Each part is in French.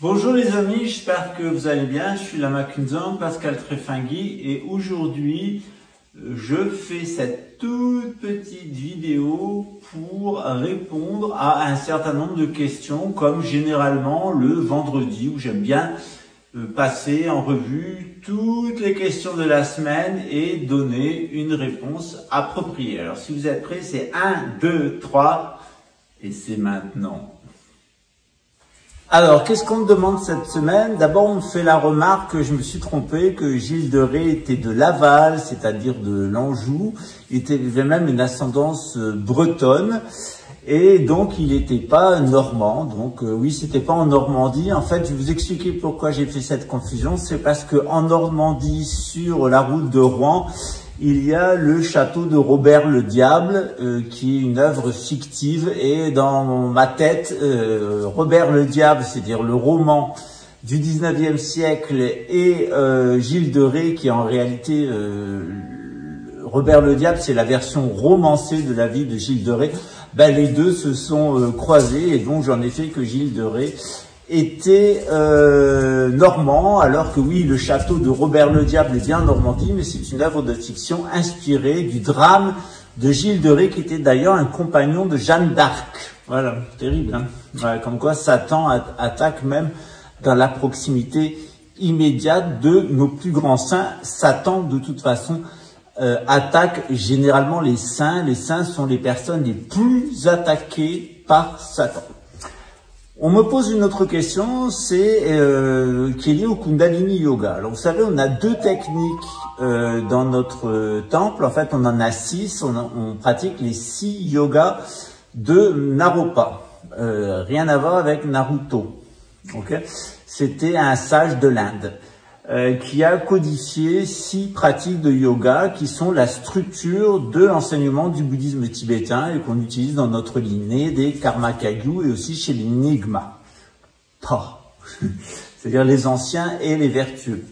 Bonjour les amis, j'espère que vous allez bien. Je suis Lama Kunzang, Pascal Trefingui, et aujourd'hui je fais cette toute petite vidéo pour répondre à un certain nombre de questions, comme généralement le vendredi, où j'aime bien passer en revue toutes les questions de la semaine et donner une réponse appropriée. Alors si vous êtes prêts, c'est 1, 2, 3 et c'est maintenant. Alors, qu'est-ce qu'on me demande cette semaine? D'abord, on me fait la remarque que je me suis trompé, que Gilles de Rais était de Laval, c'est-à-dire de l'Anjou. Il avait même une ascendance bretonne, et donc il n'était pas normand. Donc oui, c'était pas en Normandie. En fait, je vais vous expliquer pourquoi j'ai fait cette confusion. C'est parce que en Normandie, sur la route de Rouen, il y a le château de Robert le Diable, qui est une œuvre fictive, et dans ma tête, Robert le Diable, c'est-à-dire le roman du 19e siècle, et Gilles de Rais, qui est en réalité Robert le Diable, c'est la version romancée de la vie de Gilles de Rais. Ben, les deux se sont croisés, et donc j'en ai fait que Gilles de Rais était normand, alors que oui, le château de Robert le Diable est bien en Normandie, mais c'est une œuvre de fiction inspirée du drame de Gilles de Rais, qui était d'ailleurs un compagnon de Jeanne d'Arc. Voilà, terrible, hein. Voilà, comme quoi Satan attaque même dans la proximité immédiate de nos plus grands saints. Satan, de toute façon, attaque généralement les saints. Les saints sont les personnes les plus attaquées par Satan. On me pose une autre question, c'est qui est liée au Kundalini Yoga. Alors vous savez, on a deux techniques dans notre temple. En fait, on en a 6. On pratique les 6 yogas de Naropa. Rien à voir avec Naruto. Okay, c'était un sage de l'Inde qui a codifié 6 pratiques de yoga qui sont la structure de l'enseignement du bouddhisme tibétain et qu'on utilise dans notre lignée des Karma Kagyu et aussi chez les Nyingma. C'est-à-dire les anciens et les vertueux.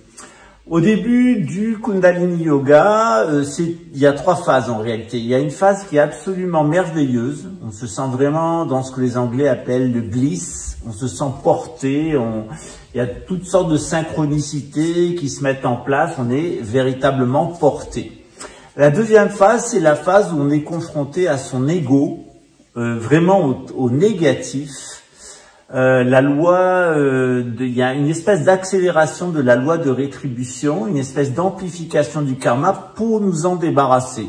Au début du Kundalini Yoga, il y a 3 phases en réalité. Il y a une phase qui est absolument merveilleuse. On se sent vraiment dans ce que les Anglais appellent le bliss. On se sent porté, il y a toutes sortes de synchronicités qui se mettent en place, on est véritablement porté. La deuxième phase, c'est la phase où on est confronté à son ego, vraiment au négatif. La loi, il y a une espèce d'accélération de la loi de rétribution, une espèce d'amplification du karma pour nous en débarrasser.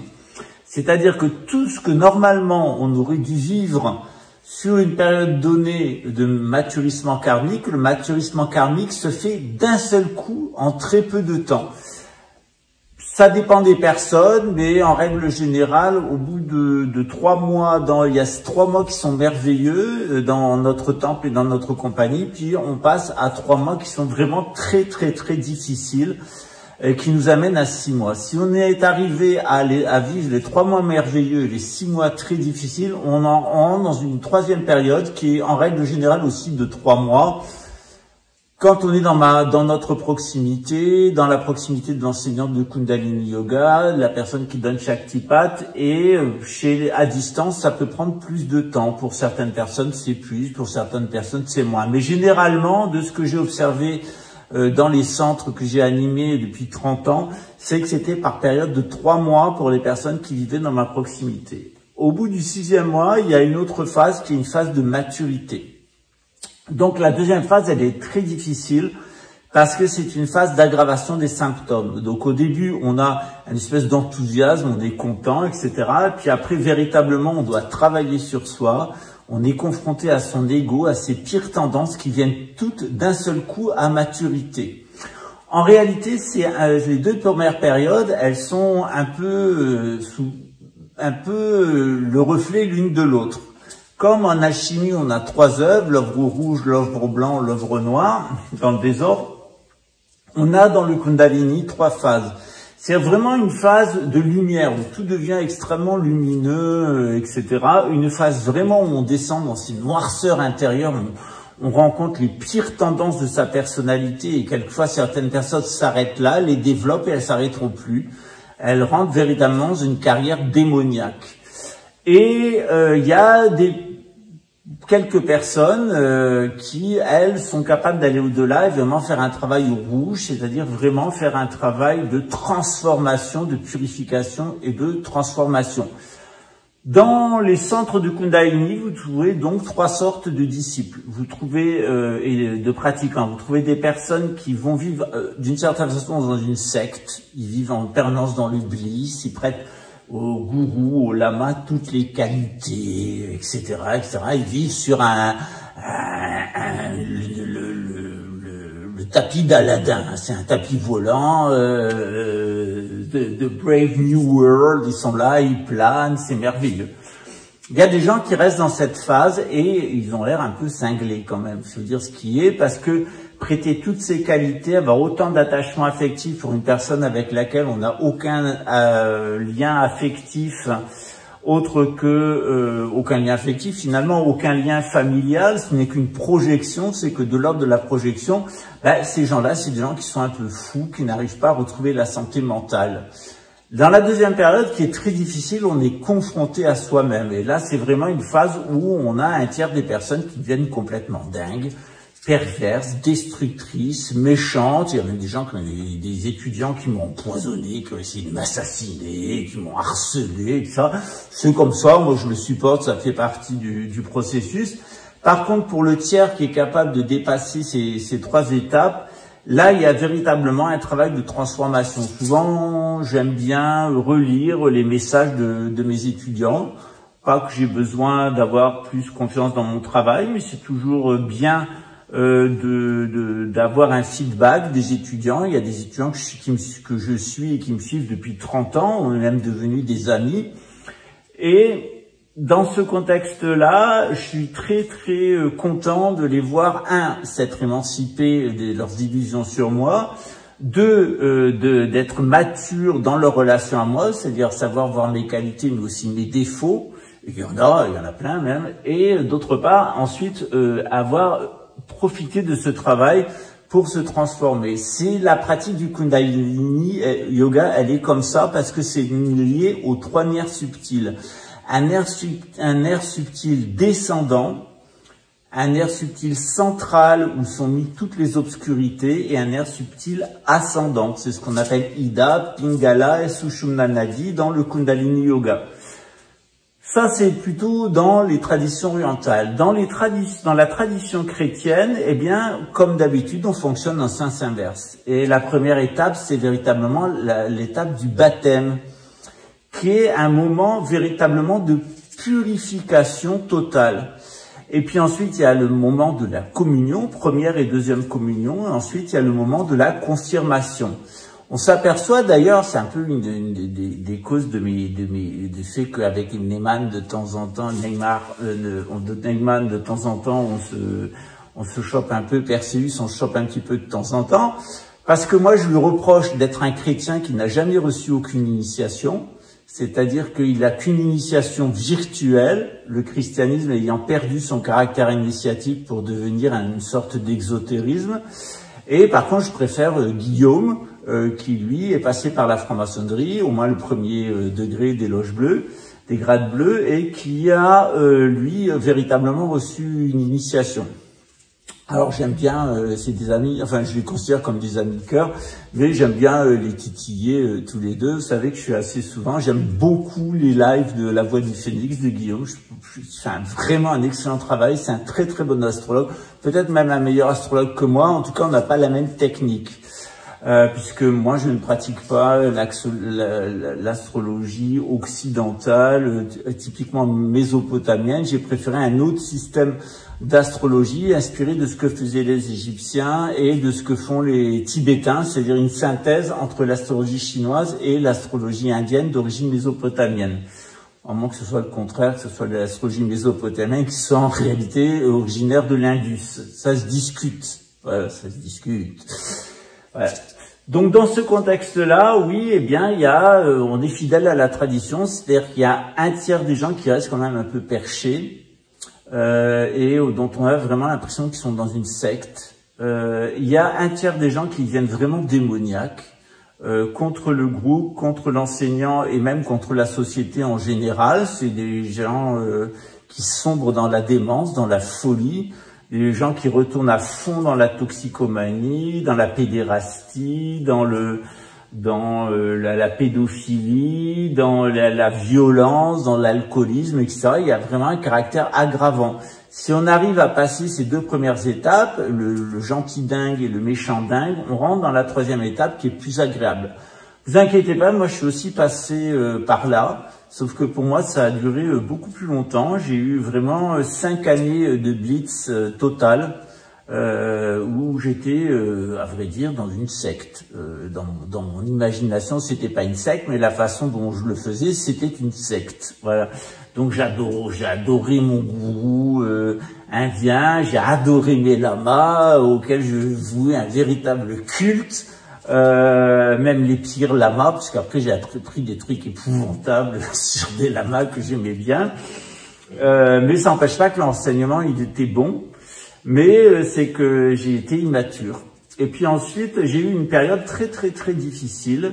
C'est-à-dire que tout ce que normalement on aurait dû vivre sur une période donnée de maturissement karmique, le maturissement karmique se fait d'un seul coup en très peu de temps. Ça dépend des personnes, mais en règle générale, au bout de 3 mois, il y a 3 mois qui sont merveilleux dans notre temple et dans notre compagnie, puis on passe à 3 mois qui sont vraiment très difficiles, qui nous amène à 6 mois. Si on est arrivé à vivre les 3 mois merveilleux et les 6 mois très difficiles, on entre dans une 3e période qui est en règle générale aussi de 3 mois. Quand on est dans notre proximité, dans la proximité de l'enseignant de Kundalini Yoga, la personne qui donne Shaktipat, et à distance, ça peut prendre plus de temps. Pour certaines personnes, c'est plus, pour certaines personnes, c'est moins. Mais généralement, de ce que j'ai observé dans les centres que j'ai animés depuis 30 ans, c'est que c'était par période de 3 mois pour les personnes qui vivaient dans ma proximité. Au bout du 6e mois, il y a une autre phase qui est une phase de maturité. Donc la deuxième phase, elle est très difficile parce que c'est une phase d'aggravation des symptômes. Donc au début, on a une espèce d'enthousiasme, on est content, etc. Et puis après, véritablement, on doit travailler sur soi. On est confronté à son ego, à ses pires tendances qui viennent toutes d'un seul coup à maturité. En réalité, les 2 premières périodes, elles sont un peu le reflet l'une de l'autre. Comme en alchimie, on a 3 œuvres, l'œuvre rouge, l'œuvre blanc, l'œuvre noire, dans le désordre. On a dans le Kundalini 3 phases. C'est vraiment une phase de lumière où tout devient extrêmement lumineux, etc. Une phase vraiment où on descend dans ces noirceurs intérieures, on rencontre les pires tendances de sa personnalité et quelquefois certaines personnes s'arrêtent là, les développent et elles s'arrêteront plus. Elles rentrent véritablement dans une carrière démoniaque. Et il y a des quelques personnes qui, elles, sont capables d'aller au-delà et vraiment faire un travail au rouge, c'est-à-dire vraiment faire un travail de transformation, de purification et de transformation. Dans les centres de Kundalini, vous trouvez donc 3 sortes de disciples. Vous trouvez et de pratiquants. Vous trouvez des personnes qui vont vivre d'une certaine façon dans une secte. Ils vivent en permanence dans le bliss. Ils prêtent au gourou, au lama, toutes les qualités, etc., etc. Ils vivent sur le tapis d'Aladin. C'est un tapis volant de Brave New World. Ils sont là, ils planent, c'est merveilleux. Il y a des gens qui restent dans cette phase et ils ont l'air un peu cinglés quand même. Je veux dire ce qui est, parce que prêter toutes ces qualités, avoir autant d'attachement affectif pour une personne avec laquelle on n'a aucun lien affectif, autre que aucun lien affectif, finalement aucun lien familial, ce n'est qu'une projection, c'est que de l'ordre de la projection, ces gens-là, c'est des gens qui sont un peu fous, qui n'arrivent pas à retrouver la santé mentale. Dans la deuxième période, qui est très difficile, on est confronté à soi-même. Et là, c'est vraiment une phase où on a un tiers des personnes qui deviennent complètement dingues, perverses, destructrices, méchantes. Il y a même des gens, des étudiants qui m'ont empoisonné, qui ont essayé de m'assassiner, qui m'ont harcelé, et tout ça. C'est comme ça, moi je le supporte, ça fait partie du processus. Par contre, pour le tiers qui est capable de dépasser ces 3 étapes, là, il y a véritablement un travail de transformation. Souvent, j'aime bien relire les messages de mes étudiants. Pas que j'ai besoin d'avoir plus confiance dans mon travail, mais c'est toujours bien d'avoir un feedback des étudiants. Il y a des étudiants que je suis et qui me suivent depuis 30 ans, on est même devenus des amis. Et dans ce contexte-là, je suis très très content de les voir, s'être émancipés de leurs illusions sur moi, d'être matures dans leur relation à moi, c'est-à-dire savoir voir mes qualités mais aussi mes défauts. Il y en a plein même. Et d'autre part, ensuite, avoir profité de ce travail pour se transformer. C'est la pratique du Kundalini Yoga, elle est comme ça parce que c'est lié aux 3 nerfs subtils. Un nerf subtil descendant, un nerf subtil central où sont mis toutes les obscurités et un nerf subtil ascendant. C'est ce qu'on appelle Ida, Pingala et Sushumna Nadi dans le Kundalini Yoga. Ça, c'est plutôt dans les traditions orientales. Dans la tradition chrétienne, eh bien, comme d'habitude, on fonctionne en sens inverse. Et la première étape, c'est véritablement l'étape du baptême, qui est un moment véritablement de purification totale. Et puis ensuite, il y a le moment de la communion, première et deuxième communion, et ensuite, il y a le moment de la confirmation. On s'aperçoit d'ailleurs, c'est un peu une des causes de fait qu'avec Neyman de temps en temps, Neyman de temps en temps, on se chope un peu, Perseus, on se chope un petit peu de temps en temps, parce que moi je lui reproche d'être un chrétien qui n'a jamais reçu aucune initiation, c'est-à-dire qu'il n'a qu'une initiation virtuelle, le christianisme ayant perdu son caractère initiatique pour devenir une sorte d'exotérisme. Et par contre, je préfère Guillaume, qui lui est passé par la franc-maçonnerie, au moins le premier degré des loges bleues, des grades bleus, et qui a, lui, véritablement reçu une initiation. Alors j'aime bien, c'est des amis, enfin je les considère comme des amis de cœur, mais j'aime bien les titiller tous les deux. Vous savez que je suis assez souvent, j'aime beaucoup les lives de La Voix du Phénix de Guillaume. C'est vraiment un excellent travail, c'est un très très bon astrologue, peut-être même un meilleur astrologue que moi. En tout cas, on n'a pas la même technique. Puisque moi je ne pratique pas l'astrologie occidentale, typiquement mésopotamienne. J'ai préféré un autre système d'astrologie inspiré de ce que faisaient les Égyptiens et de ce que font les Tibétains, c'est-à-dire une synthèse entre l'astrologie chinoise et l'astrologie indienne d'origine mésopotamienne. À moins que ce soit le contraire, que ce soit l'astrologie mésopotamienne qui soit en réalité originaire de l'Indus. Ça se discute. Voilà, ça se discute. Voilà. Donc dans ce contexte-là, oui, eh bien, on est fidèle à la tradition, c'est-à-dire qu'il y a un tiers des gens qui restent quand même un peu perchés et dont on a vraiment l'impression qu'ils sont dans une secte. Il y a un tiers des gens qui deviennent vraiment démoniaques contre le groupe, contre l'enseignant et même contre la société en général. C'est des gens qui sombrent dans la démence, dans la folie, des gens qui retournent à fond dans la toxicomanie, dans la pédérastie, dans la pédophilie, dans la violence, dans l'alcoolisme, etc. Il y a vraiment un caractère aggravant. Si on arrive à passer ces deux premières étapes, le gentil dingue et le méchant dingue, on rentre dans la troisième étape qui est plus agréable. Vous inquiétez pas, moi je suis aussi passé par là, sauf que pour moi ça a duré beaucoup plus longtemps. J'ai eu vraiment 5 années de blitz total, où j'étais, à vrai dire, dans une secte. Dans mon imagination, c'était pas une secte, mais la façon dont je le faisais, c'était une secte. Voilà. Donc j'ai adoré mon gourou indien, j'ai adoré mes lamas auxquels je vouais un véritable culte. Même les pires lamas, parce qu'après j'ai appris des trucs épouvantables sur des lamas que j'aimais bien. Mais ça n'empêche pas que l'enseignement il était bon. Mais c'est que j'ai été immature. Et puis ensuite, j'ai eu une période très difficile,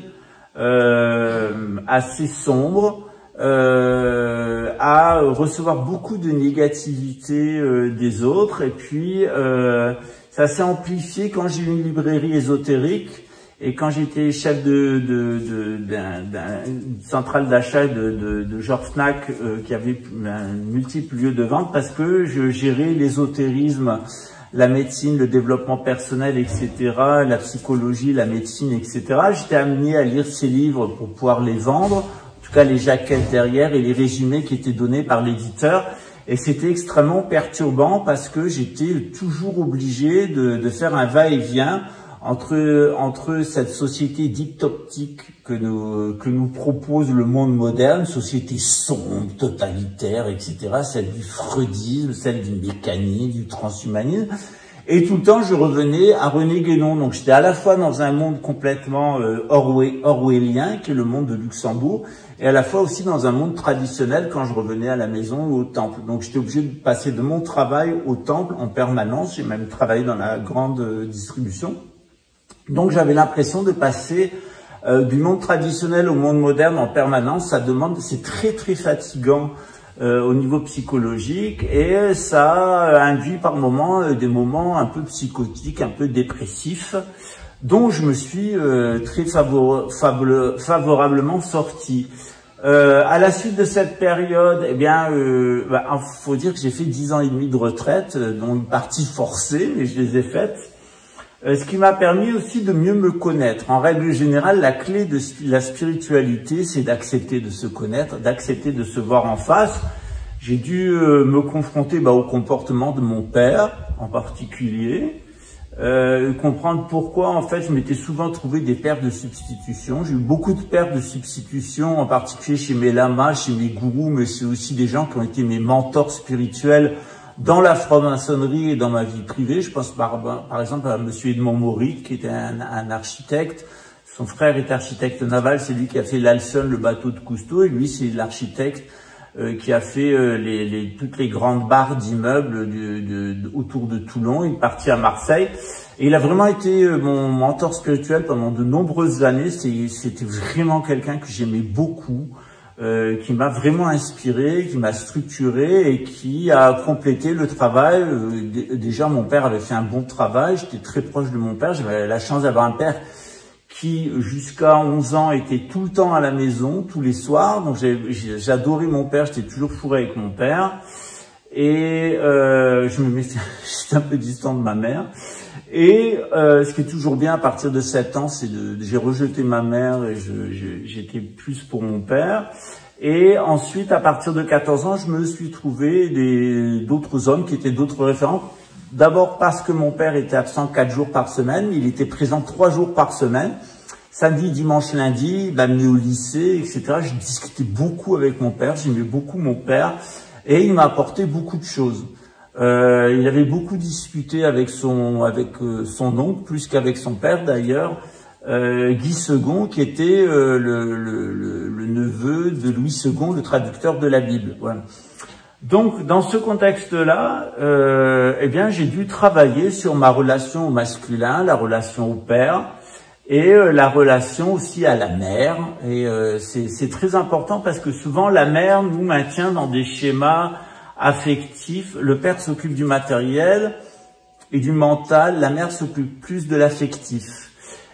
assez sombre, à recevoir beaucoup de négativité des autres. Et puis, ça s'est amplifié quand j'ai eu une librairie ésotérique et quand j'étais chef d'une centrale d'achat de Georges Fnac qui avait multiples lieux de vente parce que je gérais l'ésotérisme, la médecine, le développement personnel, etc., la psychologie, la médecine, etc. J'étais amené à lire ces livres pour pouvoir les vendre, en tout cas les jaquettes derrière et les résumés qui étaient donnés par l'éditeur. Et c'était extrêmement perturbant parce que j'étais toujours obligé de faire un va-et-vient entre cette société dictoptique que nous propose le monde moderne, société sombre, totalitaire, etc., celle du freudisme, celle du mécanisme, du transhumanisme, et tout le temps je revenais à René Guénon. Donc j'étais à la fois dans un monde complètement orwellien, qui est le monde de Luxembourg, et à la fois aussi dans un monde traditionnel quand je revenais à la maison ou au temple. Donc j'étais obligé de passer de mon travail au temple en permanence. J'ai même travaillé dans la grande distribution. Donc j'avais l'impression de passer du monde traditionnel au monde moderne en permanence. Ça demande, c'est très fatigant au niveau psychologique et ça induit par moments des moments un peu psychotiques, un peu dépressifs, dont je me suis très favorablement sorti. À la suite de cette période, eh bien, faut dire que j'ai fait 10 ans et demi de retraite, dont une partie forcée, mais je les ai faites. Ce qui m'a permis aussi de mieux me connaître. En règle générale, la clé de la spiritualité, c'est d'accepter de se connaître, d'accepter de se voir en face. J'ai dû me confronter au comportement de mon père, en particulier, comprendre pourquoi, en fait, je m'étais souvent trouvé des pères de substitution. J'ai eu beaucoup de pères de substitution, en particulier chez mes lamas, chez mes gourous, mais c'est aussi des gens qui ont été mes mentors spirituels dans la franc-maçonnerie et dans ma vie privée. Je pense par exemple à monsieur Edmond Mauric, qui était un architecte. Son frère est architecte naval, c'est lui qui a fait l'Alcyon, le bateau de Cousteau, et lui c'est l'architecte qui a fait toutes les grandes barres d'immeubles autour de Toulon. Il est parti à Marseille et il a vraiment été mon mentor spirituel pendant de nombreuses années. C'était vraiment quelqu'un que j'aimais beaucoup, qui m'a vraiment inspiré, qui m'a structuré et qui a complété le travail. Déjà, mon père avait fait un bon travail, j'étais très proche de mon père, j'avais la chance d'avoir un père qui, jusqu'à 11 ans, était tout le temps à la maison, tous les soirs. Donc j'adorais mon père, j'étais toujours fourré avec mon père. Et j'étais un peu distant de ma mère. Et ce qui est toujours bien à partir de 7 ans, c'est j'ai rejeté ma mère et j'étais plus pour mon père. Et ensuite, à partir de 14 ans, je me suis trouvé d'autres hommes qui étaient d'autres référents. D'abord parce que mon père était absent 4 jours par semaine, il était présent 3 jours par semaine. Samedi, dimanche, lundi, il m'amenait au lycée, etc. Je discutais beaucoup avec mon père, j'aimais beaucoup mon père. Et il m'a apporté beaucoup de choses. Il avait beaucoup discuté avec son oncle, plus qu'avec son père d'ailleurs, Guy Segond, qui était le neveu de Louis II, le traducteur de la Bible. Voilà. Donc, dans ce contexte-là, j'ai dû travailler sur ma relation au masculin, la relation au père, et la relation aussi à la mère. Et c'est très important parce que souvent la mère nous maintient dans des schémas affectif, le père s'occupe du matériel et du mental, la mère s'occupe plus de l'affectif.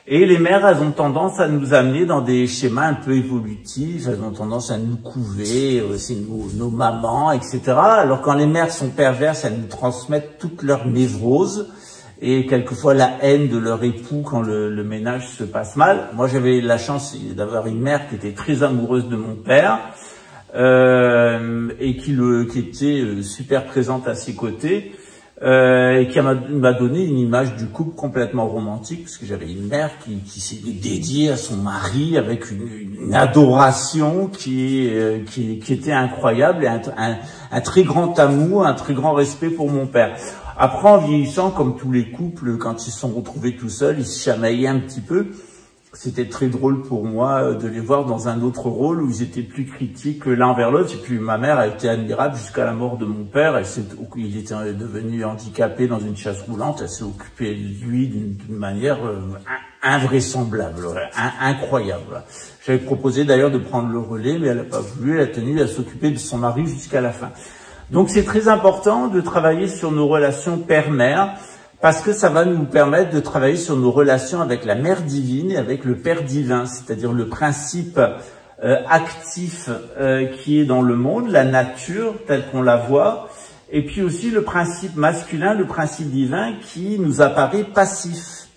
Et les mères, elles ont tendance à nous amener dans des schémas un peu évolutifs, elles ont tendance à nous couver, c'est nos mamans, etc. Alors quand les mères sont perverses, elles nous transmettent toutes leurs névroses et quelquefois la haine de leur époux quand le ménage se passe mal. Moi, j'avais la chance d'avoir une mère qui était très amoureuse de mon père et qui était super présente à ses côtés. Et qui m'a donné une image du couple complètement romantique, parce que j'avais une mère qui s'est dédiée à son mari avec une adoration qui était incroyable et un très grand amour, un très grand respect pour mon père. Après, en vieillissant, comme tous les couples, quand ils se sont retrouvés tout seuls, ils se chamaillaient un petit peu. C'était très drôle pour moi de les voir dans un autre rôle où ils étaient plus critiques l'un envers l'autre. Et puis ma mère a été admirable jusqu'à la mort de mon père. Il était devenu handicapé dans une chaise roulante. Elle s'est occupée de lui d'une manière invraisemblable, incroyable. J'avais proposé d'ailleurs de prendre le relais, mais elle n'a pas voulu. Elle a tenu à s'occuper de son mari jusqu'à la fin. Donc c'est très important de travailler sur nos relations père-mère, parce que ça va nous permettre de travailler sur nos relations avec la Mère divine et avec le Père divin, c'est-à-dire le principe actif qui est dans le monde, la nature telle qu'on la voit, et puis aussi le principe masculin, le principe divin qui nous apparaît passif.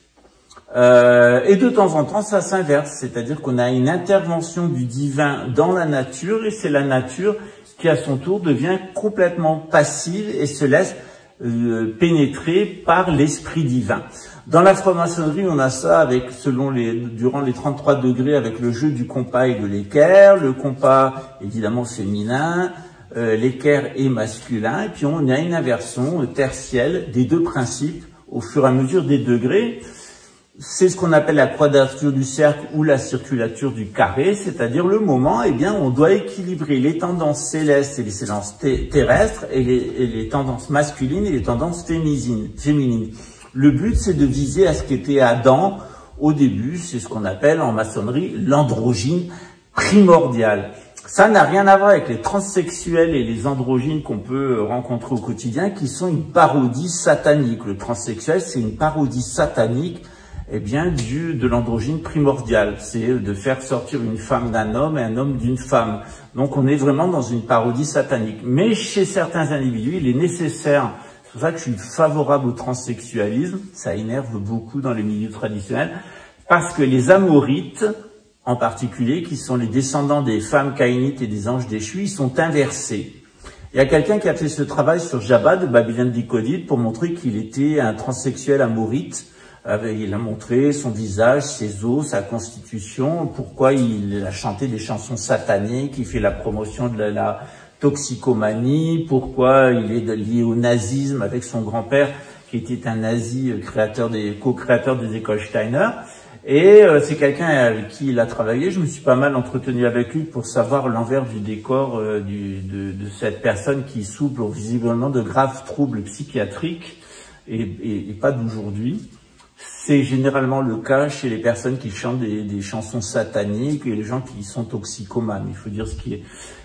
Et de temps en temps, ça s'inverse, c'est-à-dire qu'on a une intervention du divin dans la nature, et c'est la nature qui, à son tour, devient complètement passive et se laisse pénétré par l'esprit divin. Dans la franc-maçonnerie, on a ça avec, durant les 33 degrés, avec le jeu du compas et de l'équerre, le compas évidemment féminin, l'équerre est masculin, et puis on a une inversion tertielle des deux principes au fur et à mesure des degrés. C'est ce qu'on appelle la quadrature du cercle ou la circulature du carré, c'est-à-dire le moment, eh bien, on doit équilibrer les tendances célestes et les tendances terrestres et les tendances masculines et les tendances féminines. Le but, c'est de viser à ce qu'était Adam au début, c'est ce qu'on appelle en maçonnerie l'androgyne primordial. Ça n'a rien à voir avec les transsexuels et les androgynes qu'on peut rencontrer au quotidien, qui sont une parodie satanique. Le transsexuel, c'est une parodie satanique de l'androgyne primordial, c'est de faire sortir une femme d'un homme et un homme d'une femme. Donc on est vraiment dans une parodie satanique. Mais chez certains individus, il est nécessaire, c'est pour ça que je suis favorable au transsexualisme, ça énerve beaucoup dans les milieux traditionnels, parce que les amorites, en particulier, qui sont les descendants des femmes caïnites et des anges déchus, ils sont inversés. Il y a quelqu'un qui a fait ce travail sur Jabba de Babylone Dikodite pour montrer qu'il était un transsexuel amorite. Il a montré son visage, ses os, sa constitution, pourquoi il a chanté des chansons sataniques, il fait la promotion de la toxicomanie, pourquoi il est lié au nazisme avec son grand-père qui était un nazi co-créateur des écoles Steiner. Et c'est quelqu'un avec qui il a travaillé. Je me suis pas mal entretenu avec lui pour savoir l'envers du décor de cette personne qui souffre visiblement de graves troubles psychiatriques et pas d'aujourd'hui. C'est généralement le cas chez les personnes qui chantent des chansons sataniques et les gens qui sont toxicomanes, il faut dire ce qui est.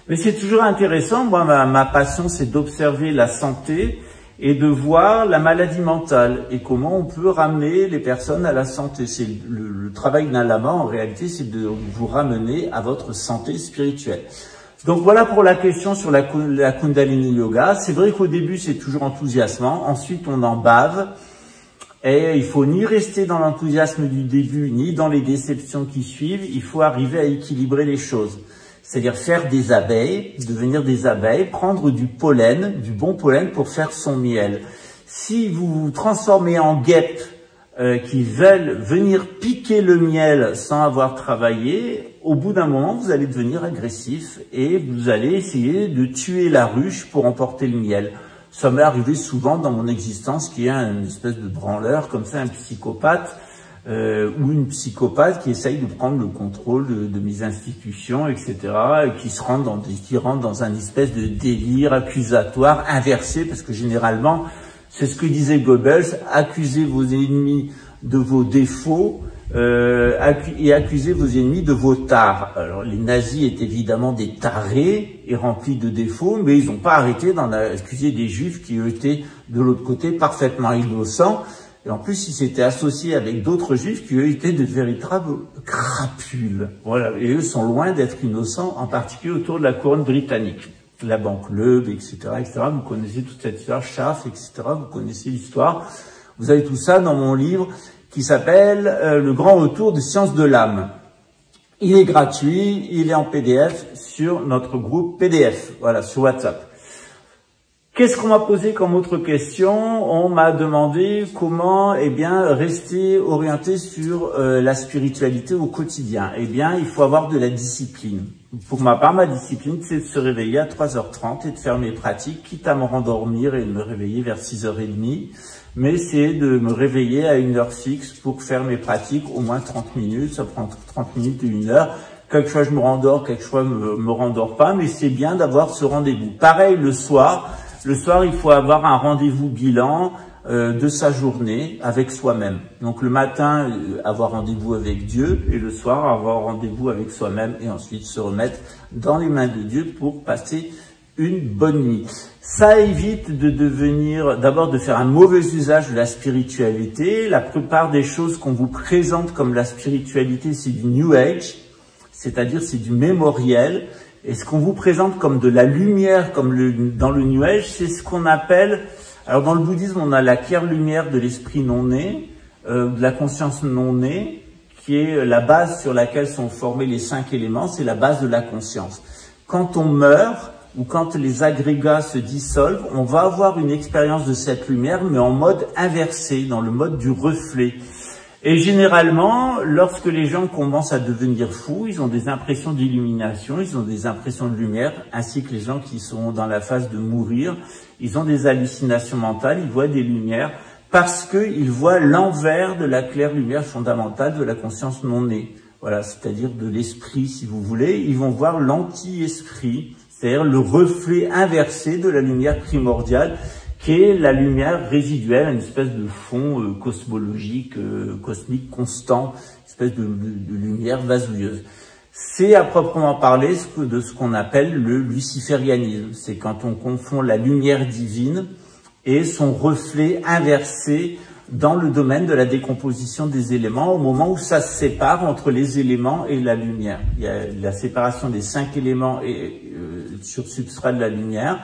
Mais c'est toujours intéressant, moi ma passion c'est d'observer la santé et de voir la maladie mentale et comment on peut ramener les personnes à la santé. C'est le travail d'un lama en réalité, c'est de vous ramener à votre santé spirituelle. Donc voilà pour la question sur la Kundalini Yoga. C'est vrai qu'au début c'est toujours enthousiasmant, ensuite on en bave. Et il faut ni rester dans l'enthousiasme du début, ni dans les déceptions qui suivent. Il faut arriver à équilibrer les choses. C'est-à-dire faire des abeilles, devenir des abeilles, prendre du pollen, du bon pollen pour faire son miel. Si vous vous transformez en guêpes qui veulent venir piquer le miel sans avoir travaillé, au bout d'un moment, vous allez devenir agressif et vous allez essayer de tuer la ruche pour emporter le miel. Ça m'est arrivé souvent dans mon existence qu'il y a une espèce de branleur, comme ça, un psychopathe ou une psychopathe qui essaye de prendre le contrôle de mes institutions, etc., et qui rentre dans un espèce de délire accusatoire inversé, parce que généralement, c'est ce que disait Goebbels, accusez vos ennemis de vos défauts et accusez vos ennemis de vos tares. Alors les nazis étaient évidemment des tarés et remplis de défauts, mais ils n'ont pas arrêté d'en accuser des juifs qui étaient de l'autre côté parfaitement innocents. Et en plus, ils s'étaient associés avec d'autres juifs qui eux étaient de véritables crapules. Voilà. Et eux sont loin d'être innocents, en particulier autour de la couronne britannique. La banque Leub, etc., etc. Vous connaissez toute cette histoire, Schaff, etc. Vous connaissez l'histoire. Vous avez tout ça dans mon livre qui s'appelle Le Grand Retour des Sciences de l'âme. Il est gratuit, il est en PDF sur notre groupe PDF, voilà, sur WhatsApp. Qu'est-ce qu'on m'a posé comme autre question? On m'a demandé comment, eh bien, rester orienté sur la spiritualité au quotidien. Eh bien, il faut avoir de la discipline. Pour ma part, ma discipline, c'est de se réveiller à 3h30 et de faire mes pratiques, quitte à me rendormir et de me réveiller vers 6h30. Mais c'est de me réveiller à une heure fixe pour faire mes pratiques, au moins 30 minutes, ça prend 30 minutes et 1 heure. Quelquefois je me rendors, quelquefois je me rendors pas, mais c'est bien d'avoir ce rendez-vous. Pareil le soir, il faut avoir un rendez-vous bilan de sa journée avec soi-même. Donc le matin, avoir rendez-vous avec Dieu, et le soir, avoir rendez-vous avec soi-même, et ensuite se remettre dans les mains de Dieu pour passer une bonne nuit. Ça évite de devenir, d'abord de faire un mauvais usage de la spiritualité. La plupart des choses qu'on vous présente comme la spiritualité, c'est du New Age, c'est-à-dire c'est du mémoriel. Et ce qu'on vous présente comme de la lumière, comme dans le New Age, c'est ce qu'on appelle, alors dans le bouddhisme, on a la claire-lumière de l'esprit non-né, de la conscience non-née, qui est la base sur laquelle sont formés les 5 éléments, c'est la base de la conscience. Quand on meurt, ou quand les agrégats se dissolvent, on va avoir une expérience de cette lumière, mais en mode inversé, dans le mode du reflet. Et généralement, lorsque les gens commencent à devenir fous, ils ont des impressions d'illumination, ils ont des impressions de lumière, ainsi que les gens qui sont dans la phase de mourir, ils ont des hallucinations mentales, ils voient des lumières, parce qu'ils voient l'envers de la claire lumière fondamentale de la conscience non née. Voilà, c'est-à-dire de l'esprit, si vous voulez. Ils vont voir l'anti-esprit, c'est-à-dire le reflet inversé de la lumière primordiale, qui est la lumière résiduelle, une espèce de fond cosmologique, cosmique constant, une espèce de lumière vasouilleuse. C'est à proprement parler de ce qu'on appelle le luciférianisme. C'est quand on confond la lumière divine et son reflet inversé dans le domaine de la décomposition des éléments, au moment où ça se sépare entre les éléments et la lumière. Il y a la séparation des 5 éléments sur substrat de la lumière.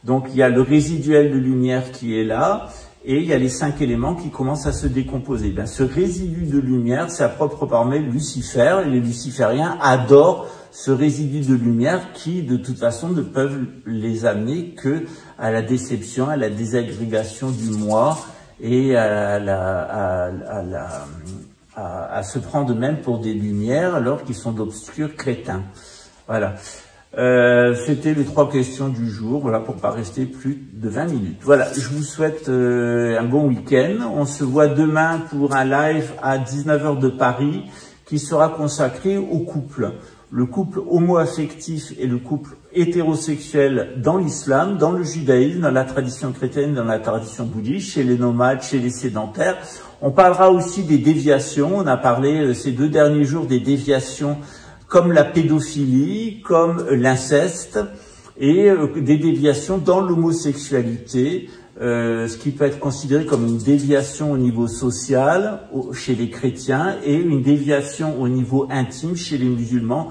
Donc il y a le résiduel de lumière qui est là, et il y a les 5 éléments qui commencent à se décomposer. Bien, ce résidu de lumière, c'est à proprement parler Lucifer, et les lucifériens adorent ce résidu de lumière qui, de toute façon, ne peuvent les amener que à la déception, à la désagrégation du moi, et à se prendre même pour des lumières alors qu'ils sont d'obscurs crétins. Voilà. C'était les 3 questions du jour, voilà, pour pas rester plus de 20 minutes. Voilà, je vous souhaite un bon week-end. On se voit demain pour un live à 19h de Paris qui sera consacré au couple. Le couple homo-affectif et le couple hétérosexuel dans l'islam, dans le judaïsme, dans la tradition chrétienne, dans la tradition bouddhiste, chez les nomades, chez les sédentaires. On parlera aussi des déviations. On a parlé ces 2 derniers jours des déviations comme la pédophilie, comme l'inceste, et des déviations dans l'homosexualité, ce qui peut être considéré comme une déviation au niveau social chez les chrétiens et une déviation au niveau intime chez les musulmans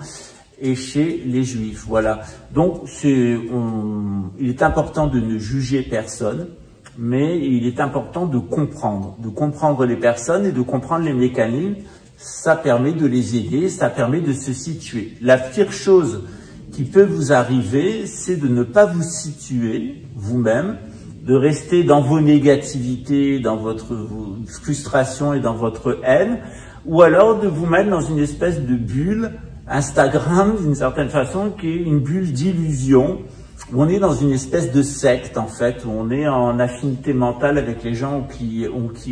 et chez les juifs. Voilà. Donc, il est important de ne juger personne, mais il est important de comprendre les personnes et de comprendre les mécanismes. Ça permet de les aider, ça permet de se situer. La pire chose qui peut vous arriver, c'est de ne pas vous situer vous-même, de rester dans vos négativités, dans votre frustration et dans votre haine, ou alors de vous mettre dans une espèce de bulle Instagram, d'une certaine façon, qui est une bulle d'illusion, où on est dans une espèce de secte, en fait, où on est en affinité mentale avec les gens qui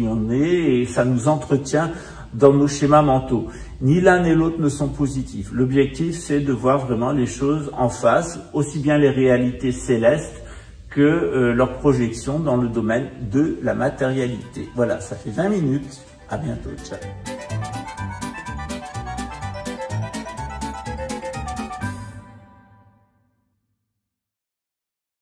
on est, et ça nous entretient dans nos schémas mentaux. Ni l'un ni l'autre ne sont positifs. L'objectif, c'est de voir vraiment les choses en face, aussi bien les réalités célestes que leurs projections dans le domaine de la matérialité. Voilà, ça fait 20 minutes. À bientôt. Ciao.